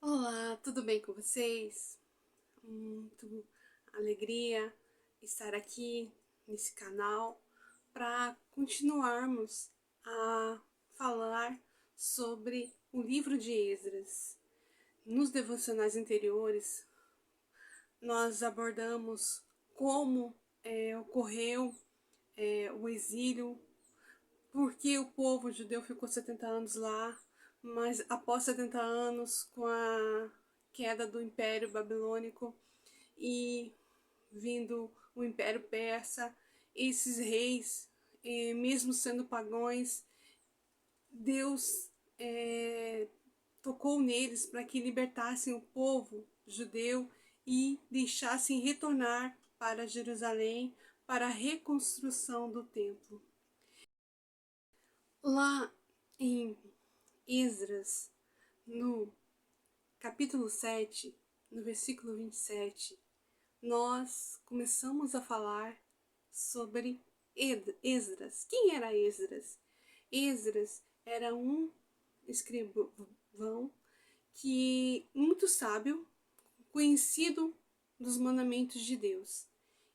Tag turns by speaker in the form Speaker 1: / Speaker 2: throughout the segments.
Speaker 1: Olá, tudo bem com vocês? Muito alegria estar aqui nesse canal para continuarmos a falar sobre o livro de Esdras. Nos devocionais anteriores, nós abordamos como ocorreu o exílio, porque o povo judeu ficou 70 anos lá, mas após 70 anos, com a queda do Império Babilônico e vindo o Império Persa, esses reis, mesmo sendo pagãos, Deus tocou neles para que libertassem o povo judeu e deixassem retornar para Jerusalém para a reconstrução do templo. Lá em Esdras, no capítulo 7, no versículo 27, nós começamos a falar sobre Esdras. Quem era Esdras? Esdras era um escrivão que muito sábio, conhecido dos mandamentos de Deus.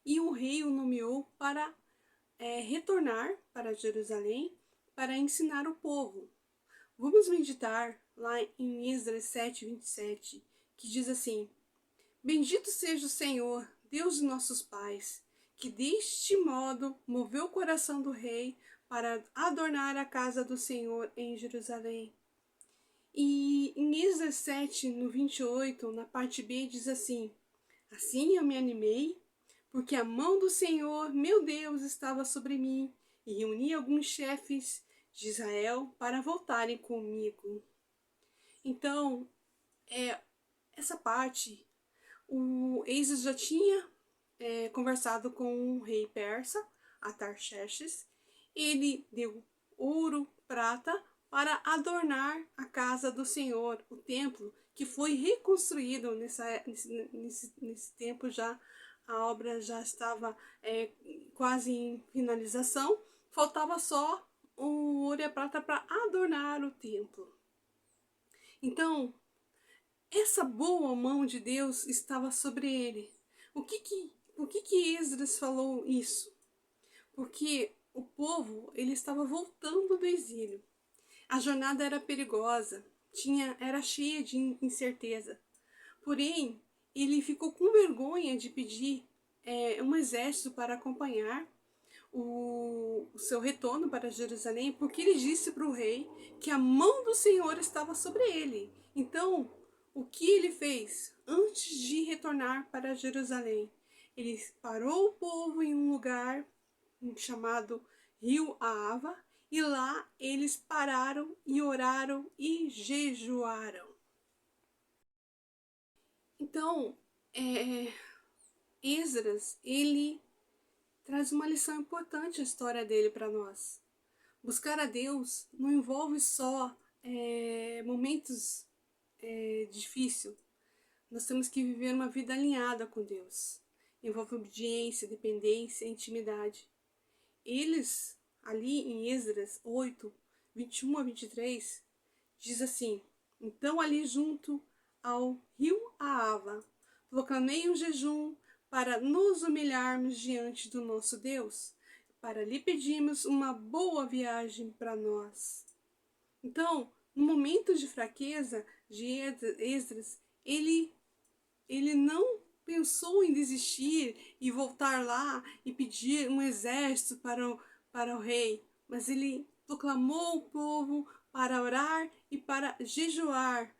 Speaker 1: E o rei o nomeou para retornar para Jerusalém para ensinar o povo. Vamos meditar lá em Esdras 7:27, que diz assim: Bendito seja o Senhor, Deus de nossos pais, que deste modo moveu o coração do rei para adornar a casa do Senhor em Jerusalém. E em Esdras 7, no 28, na parte B, diz assim: Assim eu me animei, porque a mão do Senhor, meu Deus, estava sobre mim, e reuni alguns chefes de Israel para voltarem comigo. Então, essa parte, o Esdras já tinha conversado com o rei persa, Atarxerxes. Ele deu ouro, prata, para adornar a casa do Senhor, o templo, que foi reconstruído nesse tempo já. A obra já estava quase em finalização, faltava só o ouro e a prata para adornar o templo. Então, essa boa mão de Deus estava sobre ele. Por que Esdras falou isso? Porque o povo ele estava voltando do exílio. A jornada era perigosa, era cheia de incerteza. Porém, ele ficou com vergonha de pedir um exército para acompanhar o seu retorno para Jerusalém, porque ele disse para o rei que a mão do Senhor estava sobre ele. Então, o que ele fez antes de retornar para Jerusalém? Ele parou o povo em um lugar chamado Rio Aava, e lá eles pararam e oraram e jejuaram. Então, Esdras, ele traz uma lição importante a história dele para nós. Buscar a Deus não envolve só momentos difíceis. Nós temos que viver uma vida alinhada com Deus. Envolve obediência, dependência, intimidade. Eles, ali em Esdras 8, 21 a 23, diz assim: Então ali junto ao rio Aava, proclamei um jejum para nos humilharmos diante do nosso Deus, para lhe pedirmos uma boa viagem para nós. Então, no momento de fraqueza de Esdras, ele não pensou em desistir e voltar lá e pedir um exército para o rei, mas ele proclamou o povo para orar e para jejuar.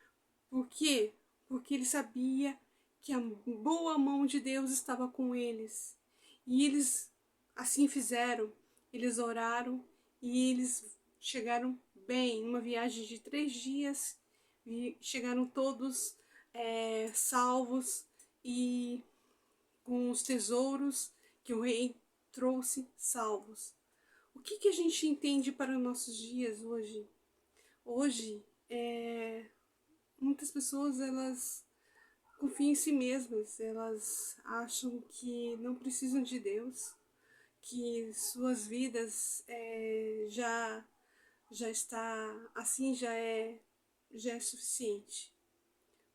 Speaker 1: Por quê? Porque ele sabia que a boa mão de Deus estava com eles. E eles assim fizeram. Eles oraram e eles chegaram bem, numa viagem de 3 dias, e chegaram todos salvos e com os tesouros que o rei trouxe salvos. O que a gente entende para os nossos dias hoje? Hoje, muitas pessoas elas confiam em si mesmas, elas acham que não precisam de Deus, que suas vidas já está assim, já é suficiente.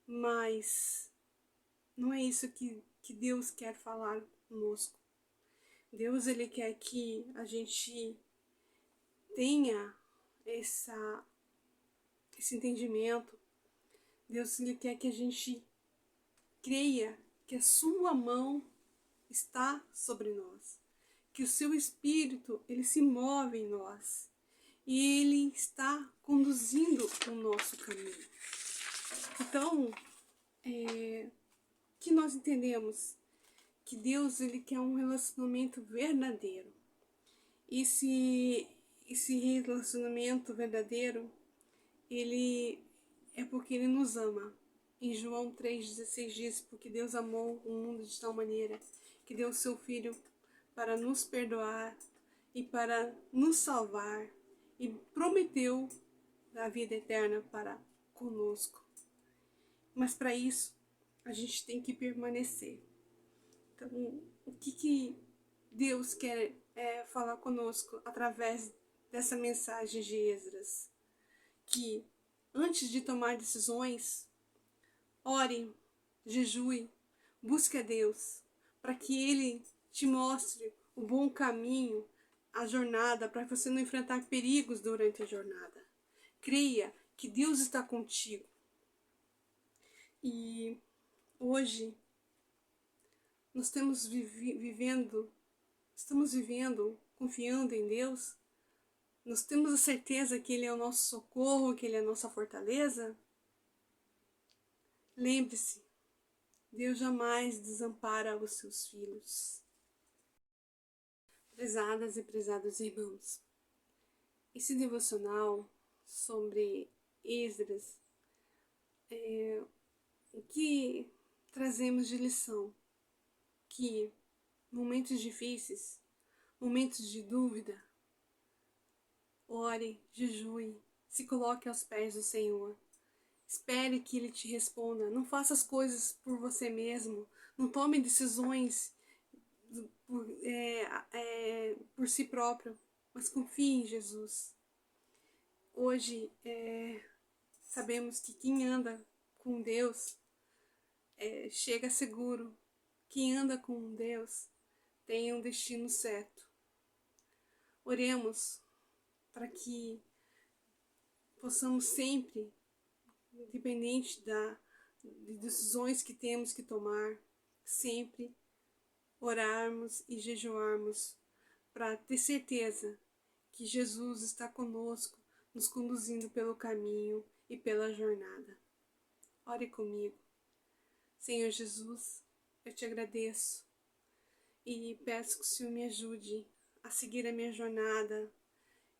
Speaker 1: mas não é isso que Deus quer falar conosco. Deus, ele quer que a gente tenha esse entendimento. Deus, ele quer que a gente creia que a sua mão está sobre nós, que o seu Espírito, ele se move em nós e ele está conduzindo o nosso caminho. Então, que nós entendemos que Deus, ele quer um relacionamento verdadeiro. E esse relacionamento verdadeiro, ele é porque ele nos ama. Em João 3,16 diz: porque Deus amou o mundo de tal maneira que deu o seu Filho para nos perdoar e para nos salvar, e prometeu a vida eterna para conosco. Mas para isso, a gente tem que permanecer. Então, o que Deus quer falar conosco através dessa mensagem de Esdras? Que antes de tomar decisões, ore, jejue, busque a Deus, para que Ele te mostre o bom caminho, a jornada, para você não enfrentar perigos durante a jornada. Creia que Deus está contigo. E hoje nós estamos vivendo, confiando em Deus. Nós temos a certeza que Ele é o nosso socorro, que Ele é a nossa fortaleza. Lembre-se, Deus jamais desampara os seus filhos. Prezadas e prezados irmãos, esse devocional sobre Esdras, o que trazemos de lição? Que momentos difíceis, momentos de dúvida, ore, jejue, se coloque aos pés do Senhor. Espere que Ele te responda. Não faça as coisas por você mesmo. Não tome decisões por si próprio, mas confie em Jesus. Hoje sabemos que quem anda com Deus chega seguro. Quem anda com Deus tem um destino certo. Oremos para que possamos sempre, independente de decisões que temos que tomar, sempre orarmos e jejuarmos para ter certeza que Jesus está conosco, nos conduzindo pelo caminho e pela jornada. Ore comigo. Senhor Jesus, eu te agradeço e peço que o Senhor me ajude a seguir a minha jornada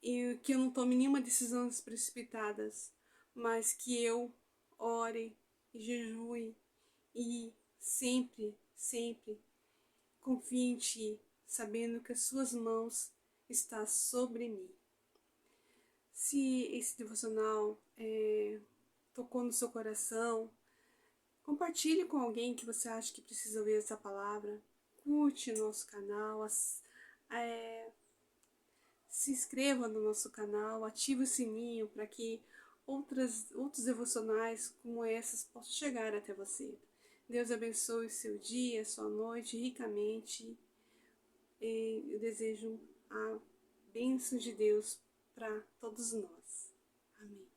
Speaker 1: e que eu não tome nenhuma decisão precipitadas, mas que eu ore e jejue e sempre, sempre confie em Ti, sabendo que as Suas mãos estão sobre mim. Se esse devocional tocou no seu coração, compartilhe com alguém que você acha que precisa ouvir essa palavra. Curte o nosso canal, se inscreva no nosso canal, ative o sininho para que outros devocionais como essas possam chegar até você. Deus abençoe o seu dia, sua noite ricamente. Eu desejo a bênção de Deus para todos nós. Amém.